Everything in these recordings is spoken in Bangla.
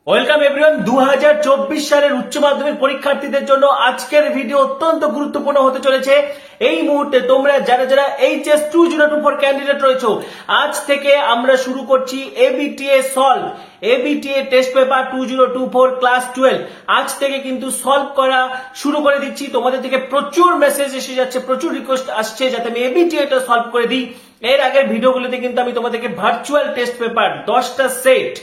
Welcome everyone. 2024 সালের উচ্চ মাধ্যমিক পরীক্ষার্থীদের জন্য আজকের ভিডিও অত্যন্ত গুরুত্বপূর্ণ হতে চলেছে। এই মুহূর্তে তোমরা যারা যারা এইচএস 2024 ক্যান্ডিডেট রয়েছো, আজ থেকে আমরা শুরু করছি ABTA solve, ABTA test paper 2024 class 12। আজ থেকে কিন্তু সলভ করা শুরু করে দিচ্ছি। তোমাদের থেকে প্রচুর মেসেজ এসে যাচ্ছে, প্রচুর রিকোয়েস্ট আসছে যাতে আমি এবিটিএটা সলভ করে দিই। এর আগের ভিডিওগুলোতে কিন্তু আমি তোমাদেরকে ভার্চুয়াল টেস্ট পেপার 10টা সেট,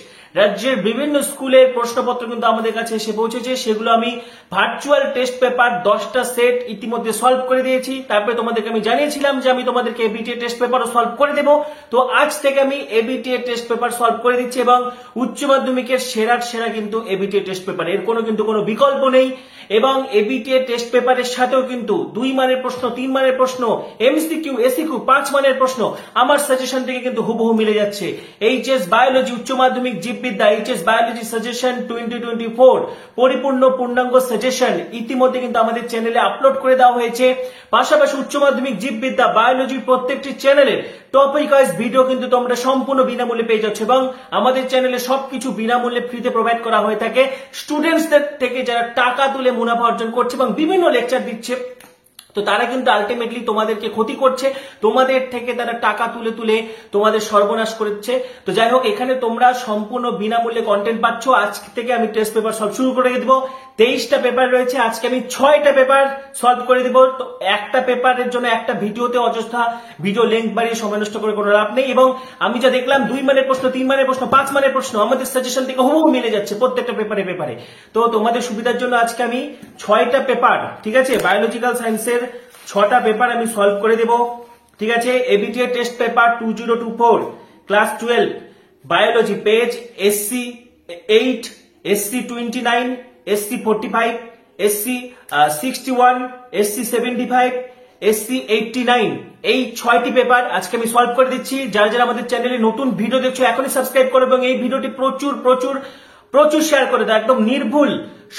রাজ্যের বিভিন্ন স্কুলের প্রশ্নপত্র কিন্তু আমাদের কাছে এসে পৌঁছেছে, সেগুলো আমি ভার্চুয়াল টেস্ট পেপার 10টা সেট ইতিমধ্যে সলভ করে দিয়েছি। তারপরে তোমাদেরকে আমি জানিয়েছিলাম যে আমি তোমাদেরকে এবিটিএ টেস্ট পেপারও সলভ করে দেবো। তো আজ থেকে আমি এবিটিএ টেস্ট পেপার সলভ করে দিচ্ছি এবং উচ্চ মাধ্যমিকের সেরার সেরা কিন্তু এবিটিএ টেস্ট পেপার, এর কিন্তু কোনো বিকল্প নেই। এবং এবিটিএ টেস্ট পেপারের সাথেও কিন্তু 2 মানের প্রশ্ন, 3 মানের প্রশ্ন, এমসিকিউ, এসিকিউ, 5 মানের প্রশ্ন আমার সাজেশন থেকে কিন্তু হুবহু মিলে যাচ্ছে। এইচএস বায়োলজি উচ্চ মাধ্যমিক জীববিদ্যা, এইচএস বায়োলজি সাজেশন 2024 পরিপূর্ণ পূর্ণাঙ্গ সাজেশন ইতিমধ্যে কিন্তু আমাদের চ্যানেলে আপলোড করে দেওয়া হয়েছে। পাশাপাশি উচ্চ মাধ্যমিক জীববিদ্যা, বায়োলজির প্রত্যেকটি চ্যানেলের টপিক ওয়াইজ ভিডিও কিন্তু তোমরা সম্পূর্ণ বিনামূল্যে পেয়ে যাচ্ছ এবং আমাদের চ্যানেলে সবকিছু বিনামূল্যে ফ্রিতে প্রোভাইড করা হয়ে থাকে স্টুডেন্টসদের থেকে যারা টাকা তুলে মুনাফা অর্জন করছে এবং বিভিন্ন লেকচার দিচ্ছে। তো তারা কিন্তু আলটিমেটলি তোমাদেরকে ক্ষতি করছে, তোমাদের থেকে তারা টাকা তুলে তুলে তোমাদের সর্বনাশ করছে। তো যাই হোক, এখানে তোমরা সম্পূর্ণ বিনামূল্যে কন্টেন্ট পাচ্ছ। আজ থেকে আমি টেস্ট পেপার সলভ শুরু করে দেবো। 23টা পেপার রয়েছে, আজকে আমি 6টা পেপার সলভ করে দিব। তো একটা পেপারের জন্য একটা ভিডিওতে অযথা ভিডিও লেন্থ বাড়িয়ে সময় নষ্ট করে কোনো লাভ নেই। এবং আমি যা দেখলাম 2 মানের প্রশ্ন, 3 মানের প্রশ্ন, 5 মানের প্রশ্ন আমাদের সাজেশন থেকে হুবহু মিলে যাচ্ছে প্রত্যেকটা পেপারে। তো তোমাদের সুবিধার জন্য আজকে আমি 6টা পেপার, ঠিক আছে, বায়োলজিক্যাল সায়েন্সের 6টা পেপার আমি সলভ করে দেব। ঠিক আছে, ABTA test paper 2024 class 12 biology page SC 8, SC 29, SC 45, SC 61, SC 75, SC 89, এই 6টি পেপার আজকে আমি সলভ করে দিচ্ছি। যারা যারা আমাদের চ্যানেলে নতুন ভিডিও দেখছো এখনই সাবস্ক্রাইব করো এবং এই ভিডিওটি প্রচুর প্রচুর প্রচুর শেয়ার করে দাও। একদম নির্ভুল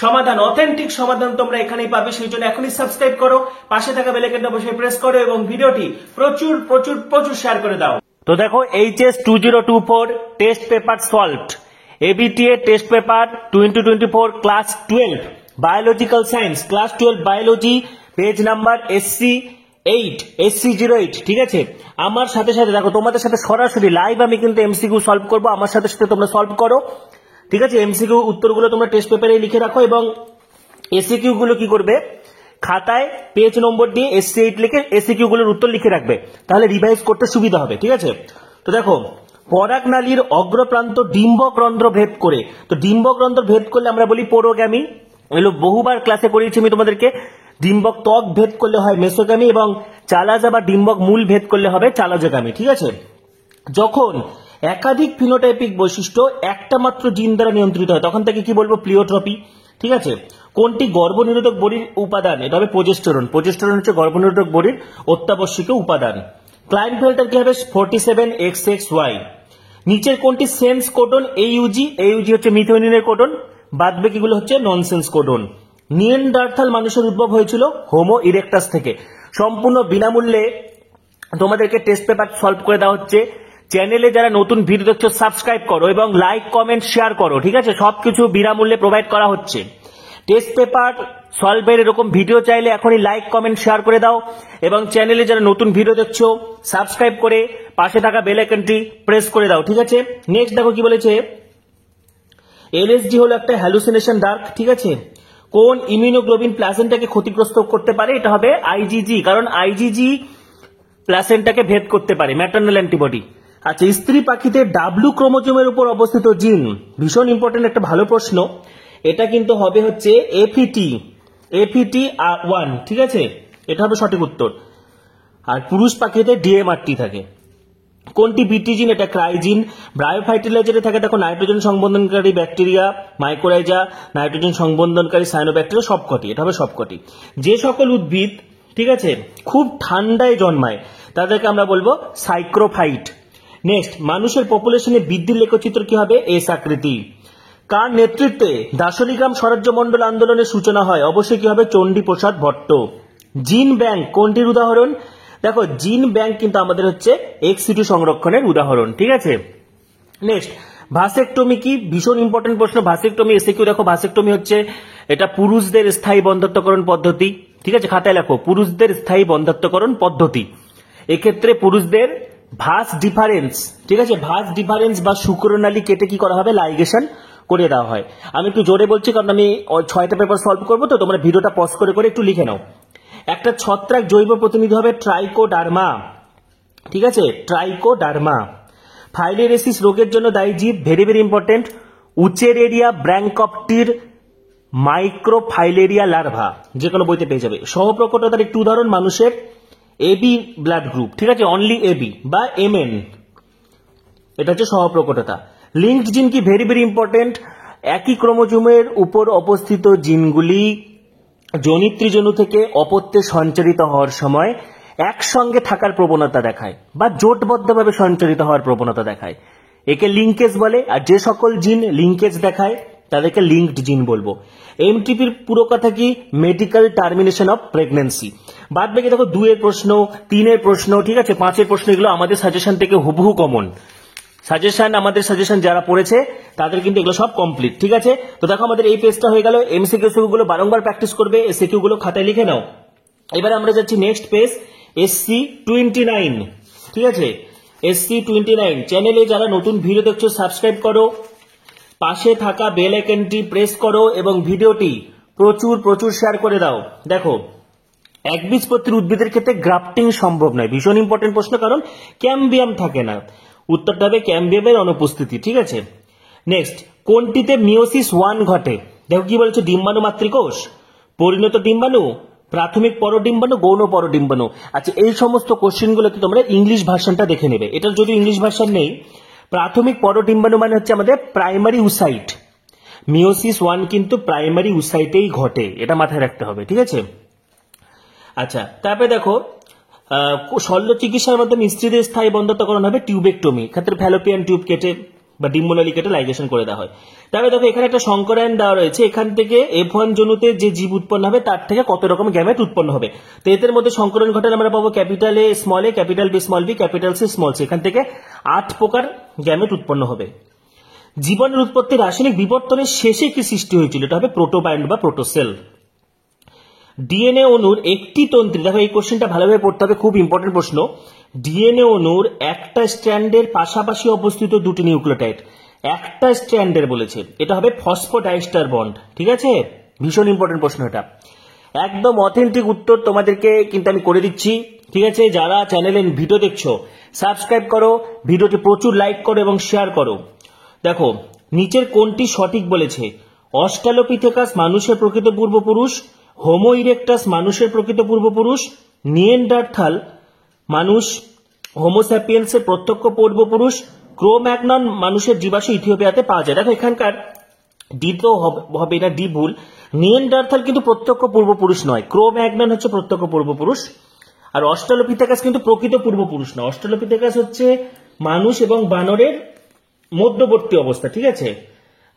সমাধান, অথেন্টিক সমাধান তোমরা এখানেই পাবে, সেই জন্য এখনই সাবস্ক্রাইব করো, পাশে থাকা বেল আইকনটা বসে প্রেস করো এবং ভিডিওটি প্রচুর প্রচুর প্রচুর শেয়ার করে দাও। তো দেখো, HS 2024 test paper solved, ABTA test paper 2024 class 12 biological science, class 12 biology, page number SC 8, SC 08। ঠিক আছে, আমার সাথে সাথে দেখো তোমাদের সাথে সরাসরি লাইভ আমি কিন্তু এমসিকিউ সলভ করবো, আমার সাথে সাথে তোমরা সলভ করো। ঠিক আছে, এমসিকিউ উত্তরগুলো তোমরা টেস্ট পেপারে লিখে রাখো এবং এসিকিউ গুলো কি করবে, খাতায় পেজ নম্বর দিয়ে SC 8 লিখে এসিকিউ গুলোর উত্তর লিখে রাখবে, তাহলে রিভাইজ করতে সুবিধা হবে। ঠিক আছে, তো দেখো, পরাগনালীর অগ্রপ্রান্ত ডিম্বক রন্ধ্র ভেদ করে, তো ডিম্বক রন্ধ্র ভেদ করলে আমরা বলি পোরোগ্যামি। এগুলো বহুবার ক্লাসে করিয়েছি আমি তোমাদেরকে। ডিম্বক ত্বক ভেদ করলে হয় মেসোগ্যামি এবং চালাজা বা ডিম্বক মূল ভেদ করলে হবে চালাজোগ্যামি। ঠিক আছে, যখন একাধিক ফিনোটাইপিক বৈশিষ্ট্য একটা মাত্র জিন দ্বারা নিয়ন্ত্রিত হয় তখন তাকে কি বলবো, প্লিওট্রপি। ঠিক আছে, কোনটি গর্ভনিরোধক বড়ির উপাদান, এটা হবে প্রোজেস্টেরন। প্রোজেস্টেরন হচ্ছে গর্ভনিরোধক বড়ির অত্যাবশ্যকীয় উপাদান। ক্লাইনফেল্টার কি হবে, 47XXY। নিচের কোনটি সেন্স কোডন, AUG হচ্ছে মিথিওনিনের কোডন, বাদ বাকিগুলো হচ্ছে ননসেন্স কোডন। নিয়েন্ডার্থাল মানুষের উদ্ভব হয়েছিল হোমো ইরেক্টাস থেকে। সম্পূর্ণ বিনামূল্যে তোমাদেরকে টেস্ট পেপার সলভ করে দেওয়া হচ্ছে। চ্যানেলে যারা নতুন ভিডিও দেখছো সাবস্ক্রাইব করো এবং লাইক কমেন্ট শেয়ার করো। ঠিক আছে, সবকিছু বিনামূল্যে প্রোভাইড করা হচ্ছে। টেস্ট পেপার সলভের এরকম ভিডিও চাইলে এখনই লাইক কমেন্ট শেয়ার করে দাও এবং চ্যানেলে যারা নতুন ভিডিও দেখছো সাবস্ক্রাইব করে পাশে থাকা বেল আইকনটি প্রেস করে দাও। ঠিক আছে, নেক্সট দেখো কি বলেছে, LSD হলো একটা হ্যালুসিনেশন ডার্ক। ঠিক আছে, কোন ইমিউনোগ্লোবিন প্লাসেন্টাকে ক্ষতিগ্রস্ত করতে পারে, এটা হবে IgG, কারণ IgG প্লাসেন্টাকে ভেদ করতে পারে, ম্যাটারনাল অ্যান্টিবডি। আচ্ছা, স্ত্রী পাখিতে W ক্রোমোজোমের উপর অবস্থিত জিন, ভীষণ ইম্পর্টেন্ট একটা ভালো প্রশ্ন, এটা কিন্তু হবে হচ্ছে APT1। ঠিক আছে, এটা হবে সঠিক উত্তর। আর পুরুষ পাখিতে DMRT থাকে। কোনটি বিটি জিন, এটা ক্রাইজিন। ব্রায়োফাইটিলাইজারে থাকে দেখো নাইট্রোজেন সংবন্ধনকারী ব্যাকটেরিয়া, মাইকোরাইজা, নাইট্রোজেন সংবন্ধনকারী সায়ানোব্যাকটেরিয়া, সবকটি, এটা হবে সবকটি। যে সকল উদ্ভিদ, ঠিক আছে, খুব ঠান্ডায় জন্মায় তাদেরকে আমরা বলবো সাইক্রোফাইট। নেক্সট, মানুষের পপুলেশনে বৃদ্ধির লেখচিত্র কি হবে, S আকৃতি। কার নেতৃত্বে দাসলিগ্রাম স্বরাজ্য মন্ডল আন্দোলনের সূচনা হয়, অবশ্যই কি হবে, চণ্ডী প্রসাদ ভট্ট। জিন ব্যাংক কোনটির উদাহরণ, দেখো জিন ব্যাংক কিন্তু আমাদের হচ্ছে ex situ সংরক্ষণের উদাহরণ। ঠিক আছে, নেক্সট, ভাসেক্টমি কি? ভীষণ ইম্পর্টেন্ট প্রশ্ন। ভাসেক্টমি এসিকিউ দেখো, ভাসেক্টমি হচ্ছে এটা পুরুষদের স্থায়ী বন্ধ্যাত্বকরণ পদ্ধতি। ঠিক আছে, খাতায় লেখো, পুরুষদের স্থায়ী বন্ধ্যাত্বকরণ পদ্ধতি। এক্ষেত্রে পুরুষদের ভাস ডিফারেন্স, ঠিক আছে, ভাস ডিফারেন্স বা শুক্রনালী কেটে কি করা হবে? লাইগেশন করে দেওয়া হয়। আমি একটু জোরে বলছি কারণ আমি 6টা পেপার সলভ করবো, তো তোমরা ভিডিওটা পজ করে করে একটু লিখে নাও। একটা ছত্রাক জৈব প্রতিনিধি হবে ট্রাইকোডার্মা। ঠিক আছে, ট্রাইকোডার্মা। ফাইলেরেসিস রোগের জন্য দায়ী জীব, ভেরি ভেরি ইম্পর্টেন্ট, উচেরেরিয়া ব্র্যাঙ্কপ্টির মাইক্রোফাইলেরিয়া লার্ভা। যে কোনো বইতে পেয়ে যাবে। সহপ্রকটতার একটি উদাহরণ মানুষের এবি ব্লাড গ্রুপ। ঠিক আছে, অনলি এবি বা এমএন, এটা হচ্ছে সহপ্রকটতা। লিঙ্কড জিন কি? Very very important. একই ক্রোমোজোমের উপর অবস্থিত জিনগুলি জনিত্রীজনু থেকে অপত্যে সঞ্চারিত হওয়ার সময় একসঙ্গে থাকার প্রবণতা দেখায় বা জোটবদ্ধভাবে সঞ্চারিত হওয়ার প্রবণতা দেখায়। একে লিঙ্কেজ বলে। আর যে সকল জিন লিঙ্কেজ দেখায় তাদেরকে লিঙ্কড জিন বলবো। এমটিপির পুরো কথা কি? Medical termination of pregnancy. বাদ বাকি দেখো 2 এর প্রশ্ন, 3 এর প্রশ্ন, ঠিক আছে, 5 এর প্রশ্ন, এগুলো আমাদের সাজেশন থেকে হুবহু কমন। আমাদের সাজেশন যারা পড়েছে তাদের কিন্তু এগুলো সব কমপ্লিট। ঠিক আছে, তো দেখো আমাদের এই পেজটা হয়ে গেল। এমসিকিউ গুলো বারংবার প্র্যাকটিস করবে, এসিকিউ গুলো খাতায় লিখে নাও। এবারে আমরা যাচ্ছি নেক্সট পেজ, SC29। ঠিক আছে, SC29 চ্যানেলে যারা নতুন ভিডিও দেখছো সাবস্ক্রাইব করো, পাশে থাকা বেল আইকনটি প্রেস করো এবং ভিডিওটি প্রচুর প্রচুর শেয়ার করে দাও। দেখো, একবীজপত্রী উদ্ভিদের ক্ষেত্রে গ্রাফটিং সম্ভব নয়। ভীষণ ইম্পর্টেন্ট প্রশ্ন, কারণ ক্যাম্বিয়াম থাকে না। উত্তরটা হবে ক্যাম্বিয়ামের অনুপস্থিতি। ঠিক আছে, নেক্সট, কোনটিতে মিওসিস 1 ঘটে? দেখো কি বলেছে, ডিম্বাণু মাতৃকোষ, পরিণত ডিম্বাণু, প্রাথমিক পরডিম্বাণু, গৌণ পরডিম্বাণু। আচ্ছা, এই সমস্ত কোশ্চেনগুলোতে তোমরা ইংলিশ ভার্সনটা দেখে নেবে। এটার যদি ইংলিশ ভার্সন নেই, প্রাথমিক পরডিম্বাণু মানে হচ্ছে আমাদের প্রাইমারি উসাইট। মিওসিস 1 কিন্তু প্রাইমারি উসাইটেই ঘটে, এটা মাথায় রাখতে হবে। ঠিক আছে, আচ্ছা, তারপরে দেখো শল্য চিকিৎসার মাধ্যমে স্ত্রীদের স্থায়ী বন্ধ্যাত্বকরণ হবে টিউবেক্টমি। ক্ষেত্রে ফ্যালোপিয়ান টিউব কেটে বা ডিম্বনালী কেটে লাইগেশন করে দেওয়া হয়। তারপরে দেখো এখানে একটা সংকরায়ন দেওয়া রয়েছে। এখান থেকে F1 জনুতে যে জীব উৎপন্ন হবে তার থেকে কত রকম গ্যামেট উৎপন্ন হবে। তো এদের মধ্যে সংকরণ ঘটনা আমরা পাবো capital A small a, capital B small b, capital C small c। এখান থেকে 8 প্রকার গ্যামেট উৎপন্ন হবে। জীবনের উৎপত্তি রাসায়নিক বিবর্তনের শেষে কি সৃষ্টি হয়েছিল? এটা হবে প্রোটোবায়ন্ট বা প্রোটোসেল। ডিএনএ অণুর একটি তন্ত্রী, দেখো এই কোশ্চেনটা ভালোভাবে পড়তে হবে, খুব ইম্পর্টেন্ট প্রশ্ন। ডিএনএ অণুর একটা স্ট্র্যান্ডের পাশাপাশি অবস্থিত দুটি নিউক্লিওটাইড, একটা স্ট্র্যান্ডের বলেছে, এটা হবে ফসফোডাইস্টার বন্ড। ঠিক আছে, ভীষণ ইম্পর্টেন্ট প্রশ্ন এটা। একদম অথেন্টিক উত্তর তোমাদেরকে কিন্তু আমি করে দিচ্ছি। ঠিক আছে, যারা চ্যানেলে ভিডিও দেখছো সাবস্ক্রাইব করো, ভিডিওটি প্রচুর লাইক করো এবং শেয়ার করো। দেখো নিচের কোনটি সঠিক বলেছে? অস্ট্রালোপিথেকাস মানুষের প্রকৃত পূর্বপুরুষ, হোমো ইরেক্টাস মানুষের প্রকৃত পূর্বপুরুষ, নিয়েন্ডারথাল মানুষ হোমোস্যাপিয়েন্সের প্রত্যক্ষ পূর্বপুরুষ, ক্রোম্যাগনন মানুষের জীবাশ্ম ইথিওপিয়াতে পাওয়া যায়। দেখো এখানকার ডি তো হবে না, ডি ভুল। নিয়েন্ডারথাল কিন্তু প্রত্যক্ষ পূর্বপুরুষ নয়, ক্রোম্যাগনন হচ্ছে প্রত্যক্ষ পূর্বপুরুষ। আর অস্ট্রালোপিথেকাস কিন্তু প্রকৃত পূর্বপুরুষ না। অস্ট্রালোপিথেকাস হচ্ছে মানুষ এবং বানরের মধ্যবর্তী অবস্থা। ঠিক আছে,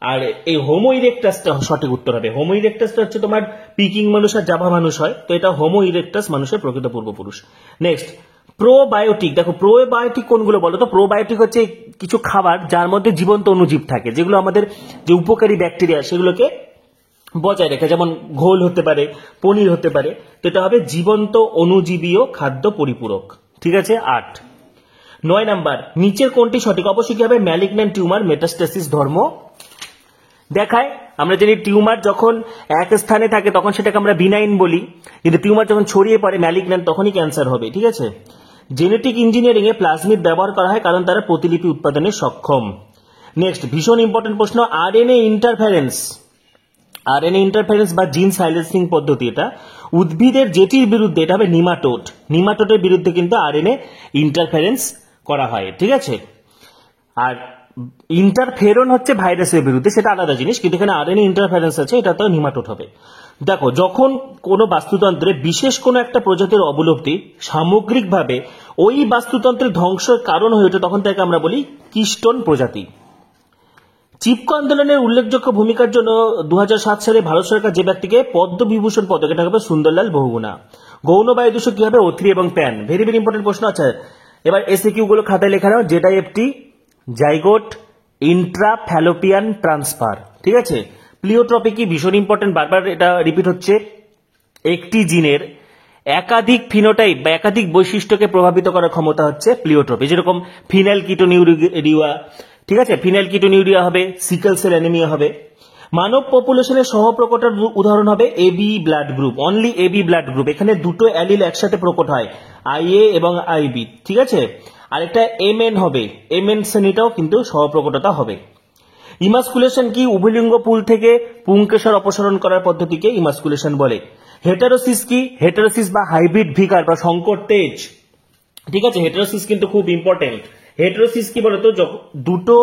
আর এই হোমো ইরেক্টাসটা সঠিক উত্তর হবে। হোমো ইরেক্টাসটা হচ্ছে তোমার পিকিং মানুষ আর জাভা মানুষ হয়, তো এটা হোমো ইরেক্টাস মানুষের প্রকৃত পূর্বপুরুষ। Next, probiotic. দেখো প্রোবায়োটিক কোনগুলো বলো তো? প্রোবায়োটিক হচ্ছে কিছু খাবার যার মধ্যে জীবন্ত অণুজীব থাকে, যেগুলো আমাদের যে উপকারী ব্যাকটেরিয়া সেগুলোকে বজায় রেখে, যেমন ঘোল হতে পারে, পনির হতে পারে। তো এটা হবে জীবন্ত অণুজীবীয় খাদ্য পরিপূরক। ঠিক আছে, 8। 9 নাম্বার, নিচের কোনটি সঠিক? অবশ্যই কি হবে? ম্যালিগন্যান্ট টিউমার মেটাস্টেসিস ধর্ম দেখায়। আমরা জানি টিউমার যখন এক স্থানে থাকে তখন সেটাকে আমরা বিনাইন বলি, কিন্তু টিউমার যখন ছড়িয়ে পড়ে ম্যালিগন্যান্ট তখনই ক্যান্সার হবে। ঠিক আছে, জেনেটিক ইঞ্জিনিয়ারিং এ প্লাজমিড ব্যবহার করা হয় কারণ তারা প্রতিলিপি উৎপাদনে সক্ষম। নেক্সট, ভীষণ ইম্পর্টেন্ট প্রশ্ন, আরএনএ ইন্টারফারেন্স বা জিন সাইলেন্সিং পদ্ধতি, এটা উদ্ভিদের যেটির বিরুদ্ধে, এটা হবে নিমাটোড। নিমাটোডের বিরুদ্ধে কিন্তু আরএনএ ইন্টারফারেন্স করা হয়। ঠিক আছে, আর ইন্টারফেরন হচ্ছে ভাইরাসের বিরুদ্ধে, সেটা আলাদা জিনিস, কিন্তু এখানে আরএনএ ইন্টারফারেন্স আছে, এটা তো নিমাটোড হবে। দেখো যখন কোনো বাস্তুতন্ত্রে বিশেষ কোনো একটা প্রজাতির অবলব্ধি সামগ্রিকভাবে ওই বাস্তুতন্ত্রের ধ্বংসের কারণ হয়ে ওঠে তখন তাকে আমরা বলি কিস্টোন প্রজাতি। চিপকো আন্দোলনের উল্লেখযোগ্য ভূমিকার জন্য 2007 সালে ভারত সরকার যে ব্যক্তিকে পদ্মবিভূষণ পদক, এটা হবে সুন্দরলাল বহুগুণা। গৌণ বায়ু দূষক কি হবে? O3 এবং প্যান। ভেরি ভেরি ইম্পর্টেন্ট প্রশ্ন আছে। এবার এসিকিউ গুলো খাতায় লেখা নাও। জেটাইএফটি, জাইগোট, ইন্ট্রাফ্যালোপিয়ান ট্রান্সফার। ঠিক আছে, প্লিওট্রপি কি ভীষণ ইম্পর্টেন্ট, বারবার এটা রিপিট হচ্ছে। একটি জিনের একাধিক ফিনোটাইপ বা একাধিক বৈশিষ্ট্যকে প্রভাবিত করার ক্ষমতা হচ্ছে প্লিওট্রপি। যেরকম ফিনাইলকিটোনিউরিয়া, ঠিক আছে, ফিনাইলকিটোনিউরিয়া হবে, সিকেল সেল অ্যানিমিয়া হবে। মানব পপুলেশনের সহপ্রকটার উদাহরণ হবে AB blood group, only AB blood group. এখানে দুটো অ্যালিল একসাথে প্রকট হয়, আইএ এবং আইবি। ঠিক আছে, আরেকটা এমএন হবে, এমএন শ্রেণীটাও কিন্তু সহপ্রকটতা হবে। ইমাস্কুলেশন কি? উভলিঙ্গ পুল থেকে পুংকেশর অপসারণ করার পদ্ধতিকে ইমাস্কুলেশন বলে। হেটারোসিস কি? হেটারোসিস বা হাইব্রিড ভিকার বা সংকর তেজ। ঠিক আছে, হেটারোসিস কিন্তু খুব ইম্পর্টেন্ট। হেটারোসিস কি বলতো? দুটো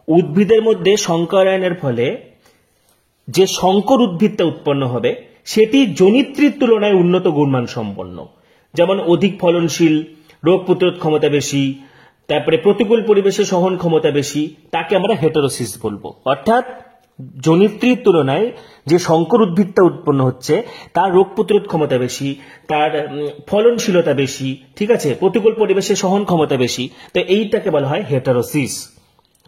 উদ্ভিদের মধ্যে সংকরায়নের ফলে যে সংকর উদ্ভিদটা উৎপন্ন হবে সেটি জনিত্রীর তুলনায় উন্নত গুণমান সম্পন্ন, যেমন অধিক ফলনশীল, রোগ প্রতিরোধ ক্ষমতা বেশি, তারপরে প্রতিকূল পরিবেশে সহন ক্ষমতা বেশি, তাকে আমরা হেটারোসিস বলবো। অর্থাৎ জনিত্রীর তুলনায় যে সংকর উদ্ভিদটা উৎপন্ন হচ্ছে তার রোগ প্রতিরোধ ক্ষমতা বেশি, তার ফলনশীলতা বেশি, ঠিক আছে, প্রতিকূল পরিবেশে সহন ক্ষমতা বেশি, তো এইটাকে বলা হয় হেটারোসিস।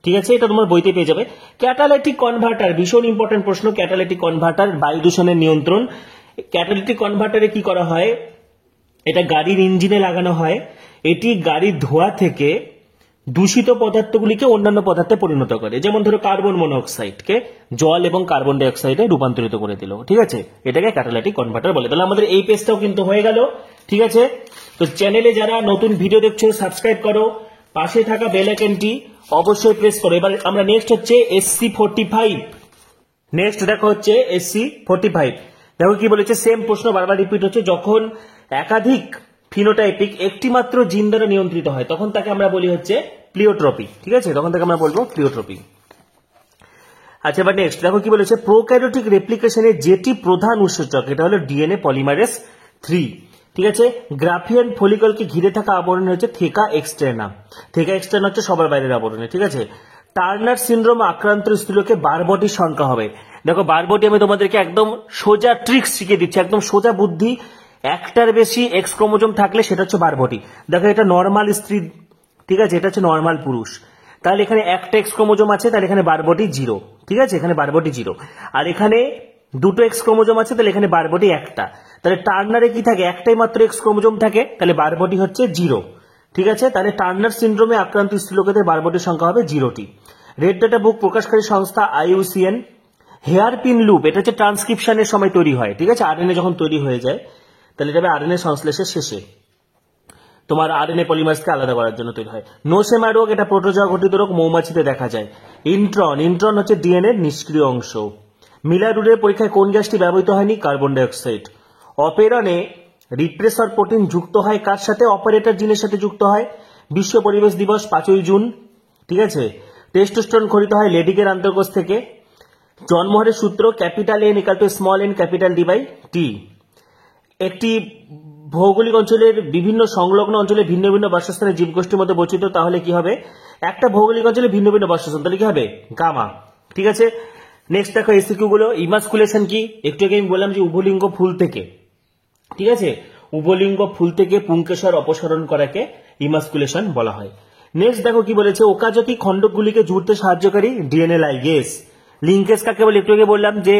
ঠিক আছে, এটা তোমার বইতে পেয়ে যাবে। ক্যাটালাইটিক কনভার্টার, ভীষণ ইম্পর্টেন্ট প্রশ্ন। ক্যাটালাইটিক কনভার্টার বায়ু দূষণের নিয়ন্ত্রণ। ক্যাটালাইটিক কনভার্টারে কি করা হয়? এটা গাড়ির ইঞ্জিনে লাগানো হয়। এটি গাড়ির ধোঁয়া থেকে দূষিত পদার্থগুলিকে অন্যান্য পদার্থে পরিণত করে। যেমন ধরো কার্বন মনোক্সাইডকে জল এবং কার্বন ডাই অক্সাইডে রূপান্তরিত করে দিল। ঠিক আছে, এটাকে ক্যাটালাইটিক কনভার্টার বলে। তাহলে আমাদের এই পেজটাও কিন্তু হয়ে গেল। ঠিক আছে, তো চ্যানেলে যারা নতুন ভিডিও দেখছো সাবস্ক্রাইব করো, পাশে থাকা বেল আইকনটি অবশ্যই প্রেস করো। এবার আমরা নেক্সট হচ্ছে SC45। নেক্সট দেখো হচ্ছে SC45। দেখো কি বলেছে, সেম প্রশ্ন বারবার রিপিট হচ্ছে। যখন একাধিক ফিনোটাইপিক একটি মাত্র জিন দ্বারা নিয়ন্ত্রিত হয় তখন তাকে আমরা বলি হচ্ছে প্লিওট্রপি। ঠিক আছে, তখন তাকে আমরা বলবো প্লিওট্রপি। আচ্ছা, এবার নেক্সট দেখো কি বলেছে, প্রোক্যারিওটিক রেপ্লিকেশনের যেটি প্রধান উৎসেচক এটা হলো ডিএনএ পলিমারেজ 3। ঠিক আছে, গ্রাফিয়ান ফলিকলকে ঘিরে থাকা আবরণ হচ্ছে থেকা এক্সটার্না। থেকা এক্সটার্না হচ্ছে সবার বাইরের আবরণে। ঠিক আছে, টার্নার সিনড্রোম আক্রান্ত স্ত্রীলোকে বারবটির সংখ্যা হবে। দেখো বারবটি আমি তোমাদেরকে একদম সোজা ট্রিক্স শিখিয়ে দিচ্ছি, একদম সোজা বুদ্ধি। একটার বেশি এক্স ক্রোমোজোম থাকলে সেটা হচ্ছে বারবটি। দেখো এটা নর্মাল স্ত্রী, ঠিক আছে, এটা হচ্ছে নর্মাল পুরুষ। তাহলে এখানে একটা এক্স ক্রোমোজোম আছে, তাহলে এখানে বারবটি 0। ঠিক আছে, এখানে বারবটি 0। আর এখানে দুটো এক্স ক্রোমোজোম আছে, তাহলে এখানে বারবটি একটা। তাহলে টার্নারে কি থাকে? একটাই মাত্র এক্স ক্রোমোজোম থাকে, তাহলে বারবটি হচ্ছে 0। ঠিক আছে, তাহলে টার্নার সিনড্রোমে আক্রান্ত স্ত্রীলোকেদের বারবটির সংখ্যা হবে 0টি। রেড ডাটা বুক প্রকাশকারী সংস্থা IUCN। হেয়ার পিন লুপ, এটা হচ্ছে ট্রান্সক্রিপশনের সময় তৈরি হয়। ঠিক আছে, আরএনএ যখন তৈরি হয়ে যায় তাহলে এটা আরএনএ সংশ্লেষের শেষে তোমার আরএনএ পলিমার্সকে আলাদা করার জন্য তৈরি হয়। নোসেমা রোগ, এটা প্রোটোজোয়া ঘটিত রোগ, মৌমাছিতে দেখা যায়। ইন্ট্রন হচ্ছে ডিএনএর নিষ্ক্রিয় অংশ। মিলারুডের পরীক্ষায় কোন গ্যাসটি ব্যবহৃত হয়নি? Carbon die oxide. অপেরনে রিপ্রেসর প্রোটিন যুক্ত হয় কার সাথে? অপারেটর জিনের সাথে যুক্ত হয়। বিশ্ব পরিবেশ দিবস 5ই জুন। ঠিক আছে, টেস্টোস্টেরন খরিত হয় লেডিকের আন্তর্কোষ থেকে। জন্মহারের সূত্র capital N = small n capital D/T। একটি ভৌগোলিক অঞ্চলের বিভিন্ন সংলগ্ন অঞ্চলে ভিন্ন ভিন্ন বাসস্থানের জীবগোষ্ঠীর মধ্যে বৈচিত্র্য, তাহলে কি হবে? একটা ভৌগোলিক অঞ্চলে ভিন্ন ভিন্ন বাসস্থান, তাহলে কি হবে? গামা। ঠিক আছে, নেক্সট দেখো এসিকিউ গুলো। ইমাস্কুলেশন কি? একটু আগে আমি বললাম যে উভলিঙ্গ ফুল থেকে, ঠিক আছে, উভলিঙ্গ ফুল থেকে পুংকেশর অপসারণ করাকে ইমাস্কুলেশন বলা হয়। নেক্সট দেখো কি বলেছে, ওকাজাকি খণ্ডকগুলিকে জুড়তে সাহায্যকারী ডিএনএ লাইগেজ। লিঙ্কেজ কাকে বলে? একটু আগে বললাম যে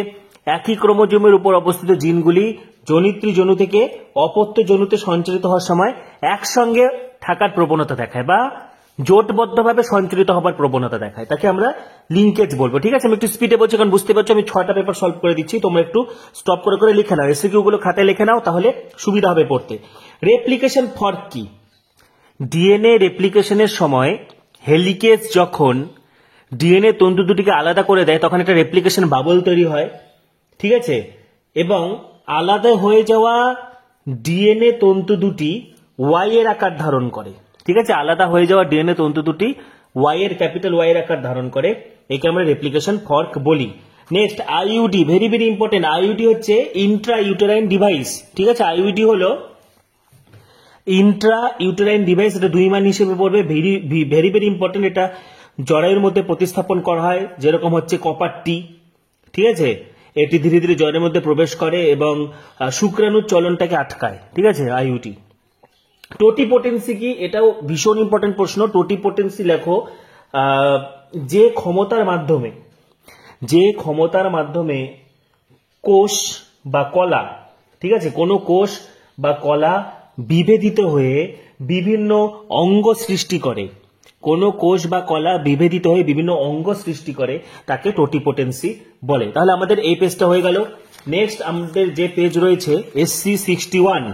একই ক্রোমোজোমের উপর অবস্থিত জিনগুলি জনিত্রী জনু থেকে অপত্য জনুতে সঞ্চারিত হওয়ার সময় একসঙ্গে থাকার প্রবণতা দেখায় বা জোটবদ্ধভাবে সঞ্চারিত হবার প্রবণতা দেখায়, তাকে আমরা লিঙ্কেজ বলবো। ঠিক আছে, আমি একটু স্পিডে বলছি কারণ বুঝতে পারছো আমি 6টা পেপার সলভ করে দিচ্ছি, তোমরা একটু স্টপ করে করে লিখে নাও, এসিকিউ গুলো খাতায় লিখে নাও, তাহলে সুবিধা হবে পড়তে। রেপ্লিকেশন ফর্ক কি? ডিএনএ রেপ্লিকেশনের সময় হেলিকেজ যখন ডিএনএ তন্তু দুটিকে আলাদা করে দেয় তখন একটা রেপ্লিকেশন বাবল তৈরি হয়। ঠিক আছে, এবং আলাদা হয়ে যাওয়া ডিএনএ তন্তু দুটি ওয়াই এর আকার ধারণ করে। ঠিক আছে, আলাদা হয়ে যাওয়া ডিএনএ তন্তু দুটি ক্যাপিটাল ওয়াই এর আকার ধারণ করে, একে আমরা রেপ্লিকেশন ফর্ক বলি। Next IUD, very very important. IUD হচ্ছে ইন্ট্রা ইউটেরাইন ডিভাইস। ঠিক আছে, আইইউডি হলো ইন্ট্রা ইউটেরাইন ডিভাইস, এটা 2 মান হিসেবে পড়বে, ভেরি ভেরি ইম্পর্টেন্ট। এটা জরায়ুর মধ্যে প্রতিস্থাপন করা হয়, যেরকম হচ্ছে কপার টি। ঠিক আছে, এটি ধীরে ধীরে জরায়ুর মধ্যে প্রবেশ করে এবং শুক্রাণুর চলনটাকে আটকায়। ঠিক আছে, আইইউটি। টোটিপোটেন্সি কি? এটাও ভীষণ ইম্পর্টেন্ট প্রশ্ন। টোটিপোটেন্সি লেখো, যে ক্ষমতার মাধ্যমে কোষ বা কলা, ঠিক আছে, কোনো কোষ বা কলা বিভেদিত হয়ে বিভিন্ন অঙ্গ সৃষ্টি করে, কোনো কোষ বা কলা বিভেদিত হয়ে বিভিন্ন অঙ্গ সৃষ্টি করে, তাকে টোটিপোটেন্সি বলে। তাহলে আমাদের এই পেজটা হয়ে গেল। নেক্সট আমাদের যে পেজ রয়েছে SC61,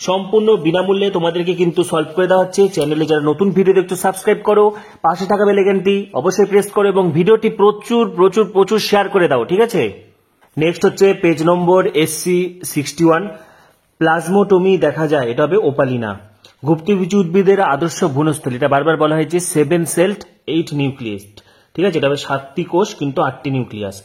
সম্পূর্ণ বিনামূল্যে তোমাদেরকে কিন্তু সলভ করে দেওয়া হচ্ছে। চ্যানেলে যারা নতুন ভিডিও দেখছো সাবস্ক্রাইব করো, পাশে থাকা বেল আইকনটি অবশ্যই প্রেস করো এবং ভিডিওটি প্রচুর প্রচুর প্রচুর শেয়ার করে দাও, ঠিক আছে। নেক্সট হচ্ছে পেজ নম্বর SC61, প্লাজমোটমি দেখা যায়, এটা হবে ওপালিনা। গুপ্তবীজ উদ্ভিদের আদর্শ ভ্রূণস্থলী, এটা বারবার বলা হয়েছে 7 সেলড 8 নিউক্লিয়াসড, ঠিক আছে, এটা হবে 7টি কোষ কিন্তু 8টি নিউক্লিয়াস।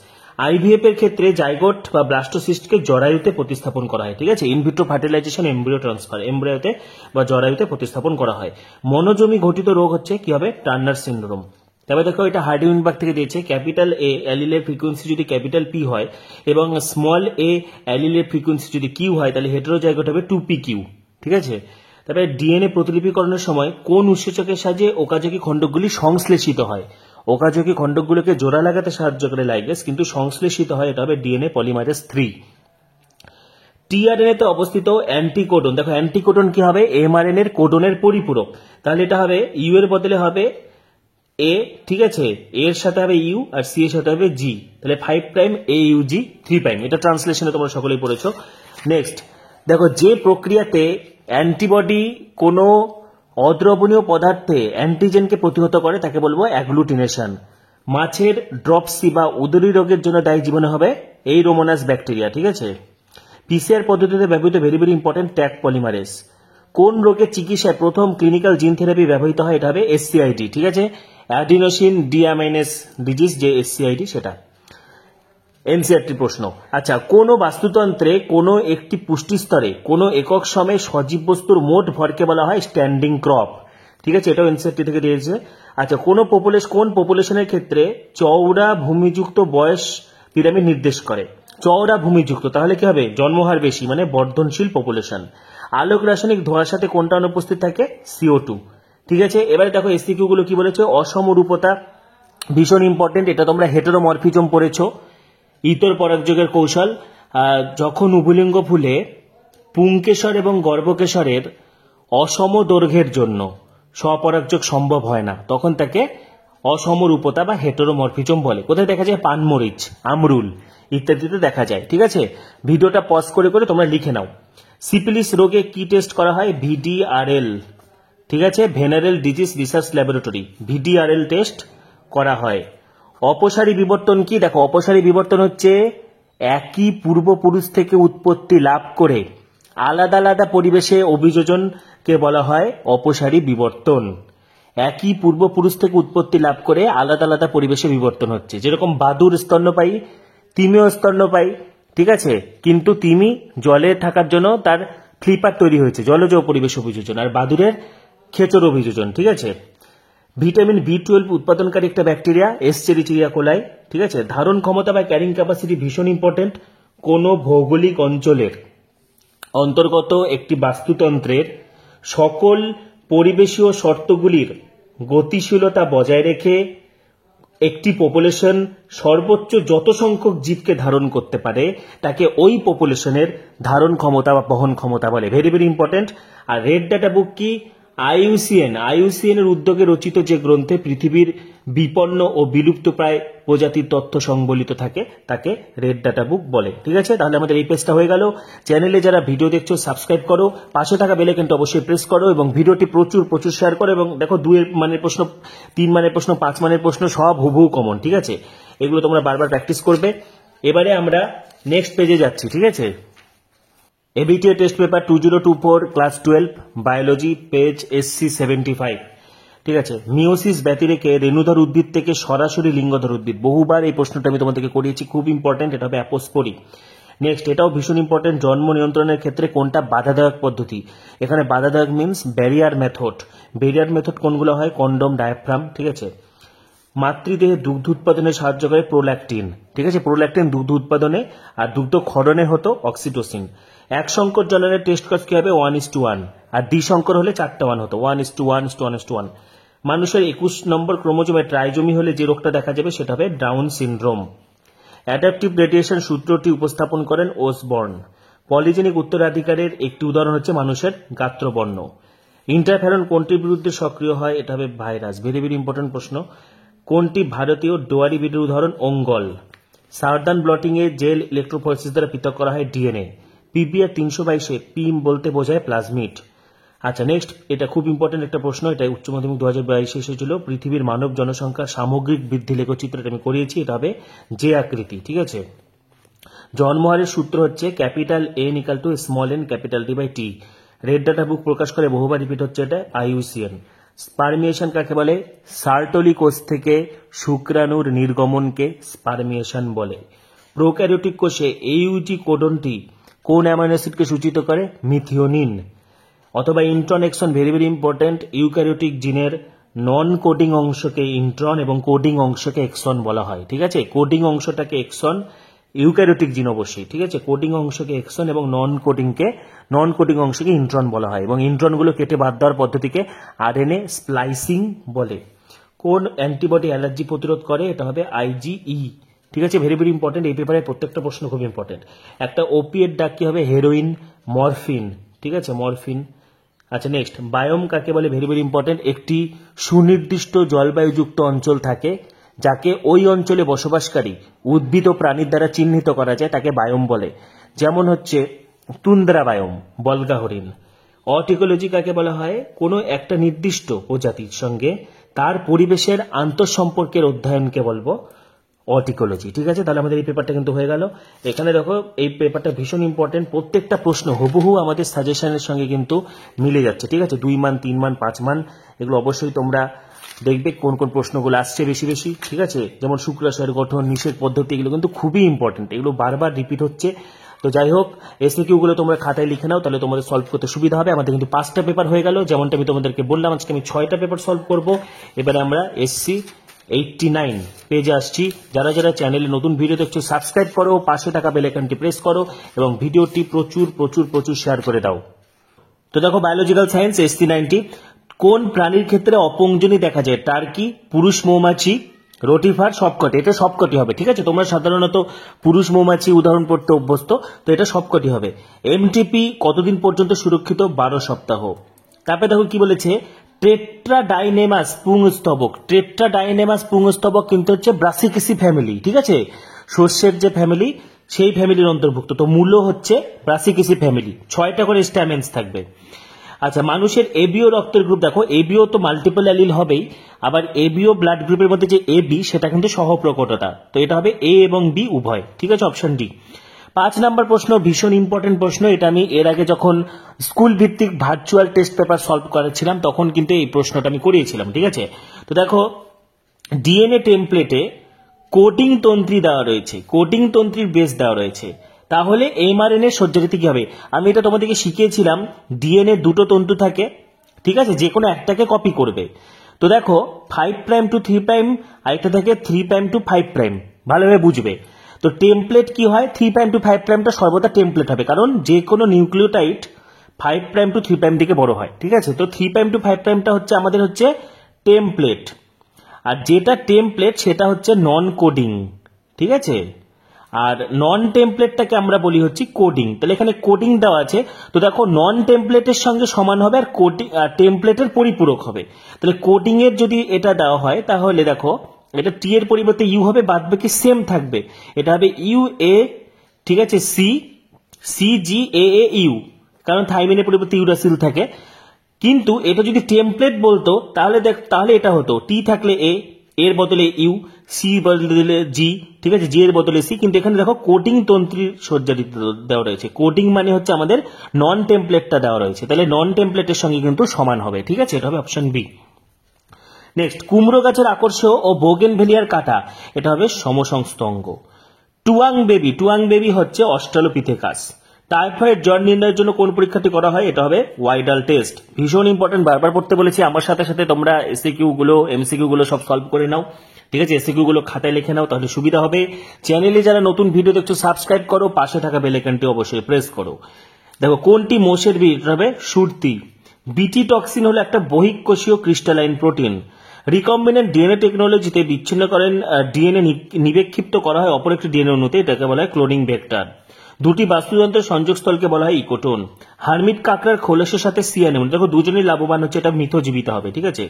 IVF এর ক্ষেত্রে জাইগোট বা ব্লাস্টোসিস্টকে জরায়ুতে প্রতিস্থাপন করা হয়, ঠিক আছে। ইনভিট্রো ফার্টিলাইজেশন, এমব্রিও ট্রান্সফার, এমব্রিওতে বা জরায়ুতে প্রতিস্থাপন করা হয়। মনোজমি ঘটিত রোগ হচ্ছে কি হবে, টার্নার সিন্ড্রোম। তবে দেখো এটা হার্ডি উইনবার্গ থেকে দিয়েছে, ক্যাপিটাল A অ্যালিলের ফ্রিকোয়েন্সি যদি ক্যাপিটাল P হয় এবং স্মল a অ্যালিলের ফ্রিকোয়েন্সি যদি Q হয়, তাহলে হেটেরোজাইগোট হবে 2pq, ঠিক আছে। তারপরে ডিএনএ প্রতিলিপিকরণের সময় কোন উৎসেচকের সাহায্যে ওকাজাকি খণ্ডকগুলি সংশ্লেষিত হয়? ওকাজাকি খণ্ডকগুলোকে জোড়া লাগাতে সাহায্য করে লাইগেজ, কিন্তু সংশ্লেষিত হয়, এটা হবে ডিএনএ পলিমারেজ 3। টিআরএনএ তে অবস্থিত অ্যান্টিকোডন, দেখো অ্যান্টিকোডন কি হবে, এমআরএনএ এর কোডনের পরিপূরক, তাহলে এটা হবে ইউ এর বদলে হবে এ, ঠিক আছে, এর সাথে হবে ইউ আর সি এর সাথে হবে জি, তাহলে 5 প্রাইম AUG 3 প্রাইম, এটা ট্রান্সলেশনে তোমরা সকলেই পড়েছো। নেক্সট দেখো, যে প্রক্রিয়াতে অ্যান্টিবডি কোনো অদ্রবণীয় পদার্থে অ্যান্টিজেনকে প্রতিহত করে তাকে বলবো অ্যাগ্লুটিনেশন। মাছের ড্রপসি বা উদরী রোগের জন্য দায়ী জীবাণু হবে এই রোমোনাস ব্যাকটেরিয়া, ঠিক আছে। PCR পদ্ধতিতে ব্যবহৃত very very important tag polymerase. কোন রোগের চিকিৎসায় প্রথম ক্লিনিক্যাল জিন থেরাপি ব্যবহৃত হয়, এটা হবে SCID, ঠিক আছে, অ্যাডিনোসিন ডিঅ্যামাইনেস ডিজিজ, যে SCID সেটা। এনসিআরটি প্রশ্ন। আচ্ছা, কোন বাস্তুতন্ত্রে কোন একটি পুষ্টি স্তরে কোন একক সময়ে সজীব বস্তুর মোট ভরকে বলা হয় স্ট্যান্ডিং ক্রপ, ঠিক আছে, এটাও এনসিআরটি থেকে দিয়েছে। আচ্ছা, কোন পপুলেশনের ক্ষেত্রে চওড়া ভূমিযুক্ত বয়স পিরামিড নির্দেশ করে? চওড়া ভূমিযুক্ত, তাহলে কি হবে, জন্মহার বেশি, মানে বর্ধনশীল পপুলেশন। আলোক রাসায়নিক ধোঁয়ার সাথে কোনটা অনুপস্থিত থাকে? CO2, ঠিক আছে। এবারে দেখো এসিকিউ গুলো কি বলেছে, অসমরূপতা ভীষণ ইম্পর্টেন্ট, এটা তোমরা হেটেরোমরফিজম পড়েছো। ইতর পরাগযোগের কৌশল, যখন উভলিঙ্গ ফুলে পুংকেশর এবং গর্ভকেশরের অসম দৈর্ঘ্যের জন্য স্বপরাগযোগ সম্ভব হয় না, তখন তাকে অসমরূপতা বা হেটেরোমরফিজম বলে। কোথায় দেখা যায়? পানমরিচ, আমরুল ইত্যাদিতে দেখা যায়, ঠিক আছে। ভিডিওটা পজ করে করে তোমরা লিখে নাও। সিফিলিস রোগে কি টেস্ট করা হয়? VDRL, ঠিক আছে, venereal disease research laboratory, VDRL test করা হয়। অপসারী বিবর্তন কি? দেখো অপসারী বিবর্তন হচ্ছে একই পূর্বপুরুষ থেকে উৎপত্তি লাভ করে আলাদা আলাদা পরিবেশে অভিযোজনকে বলা হয় অপসারী বিবর্তন। একই পূর্বপুরুষ থেকে উৎপত্তি লাভ করে আলাদা আলাদা পরিবেশে বিবর্তন হচ্ছে, যেরকম বাদুর স্তন্যপায়ী, তিমিও স্তন্যপায়ী, ঠিক আছে, কিন্তু তিমি জলে থাকার জন্য তার ফ্লিপার তৈরি হয়েছে, জলজ পরিবেশ অভিযোজন, আর বাদুরের খেচর অভিযোজন, ঠিক আছে। ভিটামিন B12 উৎপাদনকারী একটা ব্যাকটেরিয়া এসচেরিচিয়া কোলাই, ঠিক আছে। ধারণ ক্ষমতা বা ক্যারিং ক্যাপাসিটি ভীষণ ইম্পর্টেন্ট। কোন ভৌগোলিক অঞ্চলের অন্তর্গত একটি বাস্তুতন্ত্রের সকল পরিবেশীয় শর্তগুলির গতিশীলতা বজায় রেখে একটি পপুলেশন সর্বোচ্চ যত সংখ্যক জীবকে ধারণ করতে পারে তাকে ওই পপুলেশনের ধারণ ক্ষমতা বা বহন ক্ষমতা বলে, ভেরি ভেরি ইম্পর্টেন্ট। আর রেড ডাটা বুক কি? আইইউসিএন এর উদ্যোগে রচিত যে গ্রন্থে পৃথিবীর বিপন্ন ও বিলুপ্তপ্রায় প্রজাতির তথ্য সংবলিত থাকে তাকে রেড ডাটা বুক বলে, ঠিক আছে। তাহলে আমাদের এই পেজটা হয়ে গেল। চ্যানেলে যারা ভিডিও দেখছো সাবস্ক্রাইব করো, পাশে থাকা বেল আইকনটা অবশ্যই প্রেস করো এবং ভিডিওটি প্রচুর প্রচুর শেয়ার করো। এবং দেখো 2 মানের প্রশ্ন, 3 মানের প্রশ্ন, 5 মানের প্রশ্ন সব হুবহু কমন, ঠিক আছে, এগুলো তোমরা বারবার প্র্যাকটিস করবে। এবারে আমরা নেক্সট পেজে যাচ্ছি, ঠিক আছে। ABTA test paper 2024 class 12 biology, page SC75, ঠিক আছে। মিওসিস ব্যতিরেকে রেণুধর উদ্ভিদ থেকে সরাসরি লিঙ্গধর উদ্ভিদ, বহুবার এই প্রশ্নটা আমি তোমাদেরকে করিয়েছি, খুব ইম্পর্টেন্ট, এটা হবে অ্যাপোস্পোরি। নেক্সট এটাও ভীষণ ইম্পর্টেন্ট, জন্ম নিয়ন্ত্রণের ক্ষেত্রে কোনটা বাধাদায়ক পদ্ধতি? এখানে বাধাদায়ক means barrier method. Barrier method কোনগুলো হয়? কন্ডম, ডায়াফ্রাম, ঠিক আছে। মাতৃদেহে দুগ্ধ উৎপাদনে সাহায্য করে প্রোল্যাকটিন, ঠিক আছে, প্রোল্যাকটিন দুগ্ধ উৎপাদনে, আর দুগ্ধ ক্ষরণে হতো অক্সিটোসিন। এক সংকর জ্বলনের টেস্ট কস কি হবে? 1:1, আর দ্বিসংকর হলে 4টা 1 হতো, 1:1:1:1। মানুষের 21 নম্বর ক্রোমোজোমে ট্রাইজোমি হলে যে রোগটা দেখা যাবে সেটা হবে ডাউন সিনড্রোম। অ্যাডাপটিভ রেডিয়েশন সূত্রটি উপস্থাপন করেন ওসবর্ন। পলিজেনিক উত্তরাধিকারের একটি উদাহরণ হচ্ছে মানুষের গাত্রবর্ণ। ইন্টারফেরন কোনটির বিরুদ্ধে সক্রিয় হয়? এটা হবে ভাইরাস। ভেরি ভেরি ইম্পর্টেন্ট প্রশ্ন। কোনটি ভারতীয় ডোয়ারি বিটের উদাহরণ? অঙ্গল। সাউদার্ন ব্লটিং এ জেল ইলেকট্রোফোরেসিস দ্বারা পৃথক করা হয় ডিএনএ। পিপিআর 322 পিম বলতে বোঝায় প্লাজমিড। আচ্ছা, নেক্সট, এটা খুব ইম্পর্টেন্ট একটা প্রশ্ন, এটা উচ্চ মাধ্যমিক 2022 এসেছিল। পৃথিবীর মানব জনসংখ্যার সামগ্রিক বৃদ্ধি লেখচিত্র, এটা আমি করিয়েছি, এটা হবে যে আকৃতি। ঠিক আছে। জন্মহারের সূত্র হচ্ছে capital N equal to small N capital T by T. Red data book প্রকাশ করে বহুবার রিপিট হচ্ছে এটা, আইইউসিএন। স্পারমিয়েশন কাকে বলে? সার্টলি কোষ থেকে শুক্রাণুর নির্গমনকে স্পারমিয়েশন বলে। প্রোক্যারিওটিক কোষে এইউজি কোডনটি কোন অ্যামাইনো অ্যাসিডকে সূচিত করে? মিথিওনিন। অথবা intron exon, very very important. Eukaryotic জিনের নন কোডিং অংশকে ইন্ট্রন এবং কোডিং অংশকে এক্সন বলা হয়। ঠিক আছে, কোডিং অংশটাকে এক্সন, ইউক্যারিওটিক জিন অবশ্যই। ঠিক আছে, কোডিং অংশকে এক্সন এবং নন কোডিং অংশকে ইন্ট্রন বলা হয়, এবং ইন্ট্রনগুলো কেটে বাদ দেওয়ার পদ্ধতিকে আরএনএ স্প্লাইসিং বলে। কোন অ্যান্টিবডি অ্যালার্জি প্রতিরোধ করে? এটা হবে আইজিই। ঠিক আছে, ভেরি ভেরি ইম্পর্টেন্ট। এই পেপারের প্রত্যেকটা প্রশ্ন খুব ইম্পর্টেন্ট। একটা ওপিয়েট ডাক কি হবে? Heroin, morphine. ঠিক আছে, মরফিন। আচ্ছা, নেক্সট, বায়োম কাকে বলে? Very very important. একটি সুনির্দিষ্ট জলবায়ুযুক্ত অঞ্চল থাকে যাকে ওই অঞ্চলে বসবাসকারী উদ্ভিদ ও প্রাণীর দ্বারা চিহ্নিত করা যায়, তাকে বায়োম বলে। যেমন হচ্ছে তুন্দ্রা বায়োম, বলগা হরিণ। অটিকোলজি কাকে বলা হয়? কোনো একটা নির্দিষ্ট প্রজাতির সঙ্গে তার পরিবেশের আন্তঃসম্পর্কের অধ্যয়নকে বলবো অটিকোলজি। ঠিক আছে, তাহলে আমাদের এই পেপারটা কিন্তু হয়ে গেল। এখানে দেখো, এই পেপারটা ভীষণ ইম্পর্টেন্ট। প্রত্যেকটা প্রশ্ন হুবহু আমাদের সাজেশনের সঙ্গে কিন্তু মিলে যাচ্ছে। ঠিক আছে, 2 মান, 3 মান, 5 মান, এগুলো অবশ্যই তোমরা দেখবে কোন কোন প্রশ্নগুলো আসছে বেশি বেশি। ঠিক আছে, যেমন শুক্রাশয়ের গঠন, নিষেধ পদ্ধতি, এগুলো কিন্তু খুবই ইম্পর্টেন্ট, এগুলো বারবার রিপিট হচ্ছে। তো যাই হোক, এসিকিউগুলো তোমরা খাতায় লিখে নাও, তাহলে তোমাদের সলভ করতে সুবিধা হবে। আমাদের কিন্তু 5টা পেপার হয়ে গেল, যেমনটা আমি তোমাদেরকে বললাম। আজকে আমি 6টা পেপার সলভ করব। এবারে আমরা এসসি 89 পেজে আসছি। যারা যারা চ্যানেলে নতুন ভিডিও দেখছো সাবস্ক্রাইব করো, পাশে থাকা বেল আইকনটি প্রেস করো এবং ভিডিওটি প্রচুর প্রচুর প্রচুর শেয়ার করে দাও। তো দেখো, বায়োলজিক্যাল সায়েন্স এসসি 90। কোন প্রাণীর ক্ষেত্রে অপুংজনি দেখা যায়? টার্কি, পুরুষ মৌমাছি, রোটিফার, সবকটি। এটা সবকটি হবে। ঠিক আছে, তোমরা সাধারণত পুরুষ মৌমাছি উদাহরণ পড়তে অভ্যস্ত, তো এটা সবকটি হবে। এমটিপি কতদিন পর্যন্ত সুরক্ষিত? 12 সপ্তাহ। তারপরে দেখো কি বলেছে, টেট্রাডাইনেমাস পুংস্তবক। টেট্রাডাইনেমাস পুংস্তবক কিন্তু হচ্ছে ব্রাসিকেসি ফ্যামিলি। ঠিক আছে, শস্যের যে ফ্যামিলি, সেই ফ্যামিলির অন্তর্ভুক্ত। তো মূলো হচ্ছে ব্রাসিকেসি ফ্যামিলি। 6টা করে স্ট্যামেন্স থাকবে। আচ্ছা, মানুষের এবিও রক্তের গ্রুপ দেখো, এবিও তো মাল্টিপল অ্যালিল হবেই, আবার এবিও ব্লাড গ্রুপের মধ্যে যে এবি, সেটা কিন্তু সহপ্রকটতা। তো এটা হবে এ এবং বি উভয়। ঠিক আছে, অপশন ডি। 5 নম্বর প্রশ্ন, ভীষণ ইম্পর্টেন্ট প্রশ্ন। এটা আমি এর আগে যখন স্কুল ভিত্তিক ভার্চুয়াল টেস্ট পেপার সলভ করেছিলাম তখন কিন্তু এই প্রশ্নটা আমি করিয়েছিলাম। ঠিক আছে, তো দেখো, ডিএনএ টেমপ্লেটে কোডিং তন্ত্রী দেওয়া রয়েছে, কোডিং তন্ত্রীর বেস দেওয়া রয়েছে, তাহলে এমআরএনএ সজ্জাটিতে কি হবে? আমি এটা তোমাদেরকে শিখিয়েছিলাম, ডিএনএ 2টো তন্তু থাকে। ঠিক আছে, যে কোনো একটাকে কপি করবে। তো দেখো, 5 প্রাইম টু 3 প্রাইম, আরেকটা থাকে 3 প্রাইম টু 5 প্রাইম, ভালোভাবে বুঝবে। তো টেমপ্লেট কি হয়? 3 প্রাইম টু 5 প্রাইমটা সর্বদা টেমপ্লেট হবে, কারণ যে কোনো নিউক্লিওটাইড 5 প্রাইম টু 3 প্রাইম দিকে বড় হয়। ঠিক আছে, তো 3 প্রাইম টু 5 প্রাইমটা হচ্ছে আমাদের হচ্ছে টেমপ্লেট, আর যেটা টেমপ্লেট সেটা হচ্ছে নন কোডিং। ঠিক আছে, আর নন টেমপ্লেটটাকে আমরা বলি হচ্ছে কোডিং। তাহলে এখানে কোডিং দেওয়া আছে, তো দেখো নন টেমপ্লেটের সঙ্গে সমান হবে আর কোডিং টেমপ্লেটের পরিপূরক হবে। তাহলে কোডিং এর যদি এটা দেওয়া হয় তাহলে দেখো, এটা টি এর পরিবর্তে ইউ হবে, বাদ বাকি সেম থাকবে। এটা হবে ইউ এ, ঠিক আছে, C, C G A A U, কারণ থাইমিনের পরিবর্তে ইউরাসিল থাকে। কিন্তু এটা যদি টেমপ্লেট বলতো তাহলে এটা হতো টি থাকলে এ, এর বদলে ইউ, সি বদলে জি, ঠিক আছে, জি এর বদলে সি। কিন্তু এখানে দেখো কোডিং তন্ত্রীর সজ্জাটি দেওয়া রয়েছে। কোডিং মানে হচ্ছে আমাদের নন টেমপ্লেটটা দেওয়া রয়েছে, তাহলে নন টেমপ্লেটের সঙ্গে কিন্তু সমান হবে। ঠিক আছে, এটা হবে অপশন বি। নেক্সট, কুমড়ো গাছের আকর্ষ ও বোগেনভেলিয়ার কাঁটা, এটা হবে সমসংস্থ অঙ্গ। টুয়াং বেবি হচ্ছে অস্ট্রালোপিথেকাস। টাইফয়েড জ্বর নির্ণয়ের জন্য কোন পরীক্ষাটি করা হয়? এটা হবে ওয়াইডাল টেস্ট। ভীষণ ইম্পর্টেন্ট, বারবার পড়তে বলেছি। আমার সাথে সাথে তোমরা এসিকিউ গুলো, এমসিকিউ গুলো সব সলভ করে নাও। ঠিক আছে, এসিকিউ গুলো খাতায় লিখে নাও, তাহলে সুবিধা হবে। চ্যানেলে যারা নতুন ভিডিও দেখছো সাবস্ক্রাইব করো, পাশে থাকা বেল আইকনটি অবশ্যই প্রেস করো। দেখো, কোনটি মোষের ব্রিড? এটা হবে সুরতি। বিটি টক্সিন হলো একটা বহিঃকোষীয় ক্রিস্টালাইন প্রোটিন। রিকম্বিনেন্ট ডিএনএ টেকনোলজিতে বিচ্ছিন্ন করেন ডিএনএ নিবেক্ষিপ্ত করা হয় অপর একটি ডিএনএ অণুতে, এটাকে বলা হয় ক্লোনিং ভেক্টর। দুটি বাস্তুতন্ত্রের সংযোগস্থলকে বলা হয় ইকোটোন। হার্মিট কাঁকড়ার খোলসের সাথে সিয়ানিন, দেখো দুজনেই লাভবান হচ্ছে, এটা মিথজীবিত হবে, ঠিক আছে।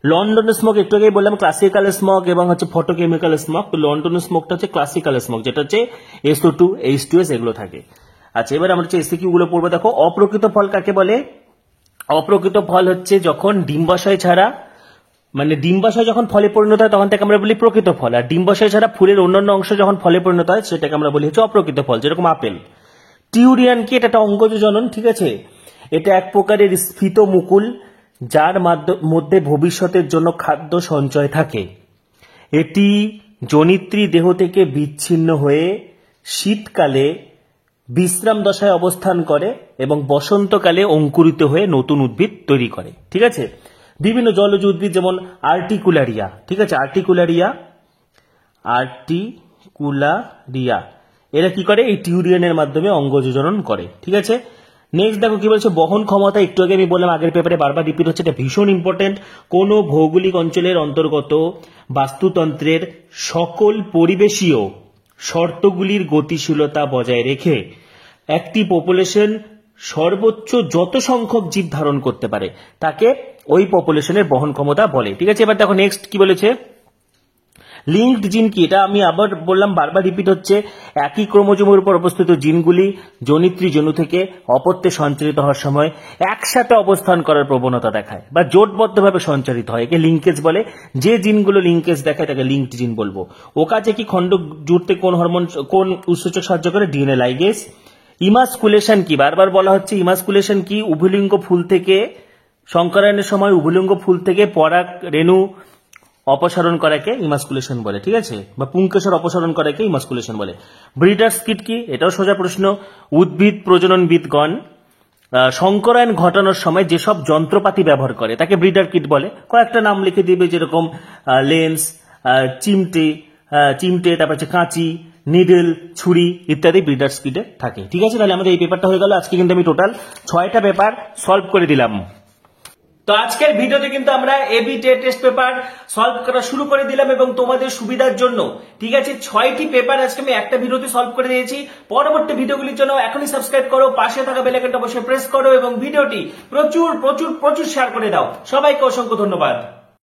লন্ডন স্মোক একটু আগেই বললাম ক্লাসিক্যাল স্মোক এবং হচ্ছে ফটোকেমিক্যাল স্মোক। তো লন্ডন স্মোকটা হচ্ছে ক্লাসিক্যাল স্মোক, যেটা হচ্ছে SO2, H2S এগুলো থাকে। আচ্ছা, এবার আমরা হচ্ছে এসিকিউ গুলো পড়বো। দেখো অপ্রকৃত ফল কাকে বলে? অপ্রকৃত ফল হচ্ছে যখন ডিম্বাশয় ছাড়া, মানে ডিম্বাশয় যখন ফলে পরিণত হয় তখন তাকে আমরা বলি প্রকৃত ফল, আর ডিম্বাশয় ছাড়া ফুলের অন্যান্য অংশ যখন ফলে পরিণত হয় সেটাকে আমরা বলি হচ্ছে অপ্রকৃত ফল, যেরকম আপেল। টিউরিয়ান কি? এটা একটা অঙ্গজ জনন, ঠিক আছে। এটা এক প্রকারের স্ফীত মুকুল যার মধ্যে ভবিষ্যতের জন্য খাদ্য সঞ্চয় থাকে। এটি জনিত্রী দেহ থেকে বিচ্ছিন্ন হয়ে শীতকালে বিশ্রাম দশায় অবস্থান করে এবং বসন্তকালে অঙ্কুরিত হয়ে নতুন উদ্ভিদ তৈরি করে, ঠিক আছে। বিভিন্ন জলজ উদ্ভিদ যেমন আর্টিকুলারিয়া, ঠিক আছে, আর্টিকুলারিয়া এরা কি করে? এই টিউরিয়ানের মাধ্যমে অঙ্গজনন করে, ঠিক আছে। নেক্সট দেখো কি বলছে, বহন ক্ষমতা। একটু আগে আমি বললাম, আগের পেপারে বারবার রিপিট হচ্ছে, এটা ভীষণ ইম্পর্টেন্ট। কোন ভৌগোলিক অঞ্চলের অন্তর্গত বাস্তুতন্ত্রের সকল পরিবেশীয় শর্তগুলির গতিশীলতা বজায় রেখে একটি পপুলেশন সর্বোচ্চ যত সংখ্যক জীব ধারণ করতে পারে তাকে ওই পপুলেশনের বহন ক্ষমতা বলে, ঠিক আছে। এবার দেখো নেক্সট কি বলেছে, লিঙ্কড জিন কি? এটা আমি আবার বললাম, বারবার রিপিট হচ্ছে, একই ক্রোমোজোমের উপর অবস্থিত জিনগুলি জনিত্রী জনু থেকে অপত্যে সঞ্চারিত হওয়ার সময় একসাথে অবস্থান করার প্রবণতা দেখায় বা জোটবদ্ধভাবে সঞ্চারিত হয়, একে লিঙ্কেজ বলে। যে জিনগুলো লিঙ্কেজ দেখায় তাকে লিঙ্কড জিন বলবো। ও কাজে কি? খন্ড জুড়তে কোন হরমোন, কোন উৎসেচক সাহায্য করে? DNA ligase. ইমাসকুলেশন কি? বারবার বলা হচ্ছে, ইমাসকুলেশন কি? উভলিঙ্গ ফুল থেকে সংকরায়নের সময় উভলিঙ্গ ফুল থেকে পরাগ রেণু অপসারণ করাকে ইমাসকুলেশন বলে, ঠিক আছে, বা পুংকেশর অপসারণ করাকে ইমাসকুলেশন বলে। ব্রিডার্স কিট কি? এটাও সোজা প্রশ্ন। উদ্ভিদ প্রজননবিদগণ সংকরায়ন ঘটানোর সময় যেসব যন্ত্রপাতি ব্যবহার করে তাকে ব্রিডার কিট বলে। কয়েকটা নাম লিখে দিবে, যেরকম লেন্স, চিমটে, তারপর হচ্ছে কাঁচি, নিডল, ছুরি ইত্যাদি ব্রিডার্স কিটে থাকে, ঠিক আছে। তাহলে আমাদের এই পেপারটা হয়ে গেল। আজকে কিন্তু আমি টোটাল 6টা পেপার সলভ করে দিলাম। তো আজকের ভিডিওতে কিন্তু আমরা এবি টেস্ট পেপার সলভ করা শুরু করে দিলাম এবং তোমাদের সুবিধার জন্য, ঠিক আছে, 6টি পেপার আজকে আমি একটা ভিডিওতে সলভ করে দিয়েছি। পরবর্তী ভিডিওগুলির জন্য এখনই সাবস্ক্রাইব করো, পাশে থাকা বেল আইকনটা অবশ্যই প্রেস করো এবং ভিডিওটি প্রচুর প্রচুর প্রচুর শেয়ার করে দাও। সবাইকে অসংখ্য ধন্যবাদ।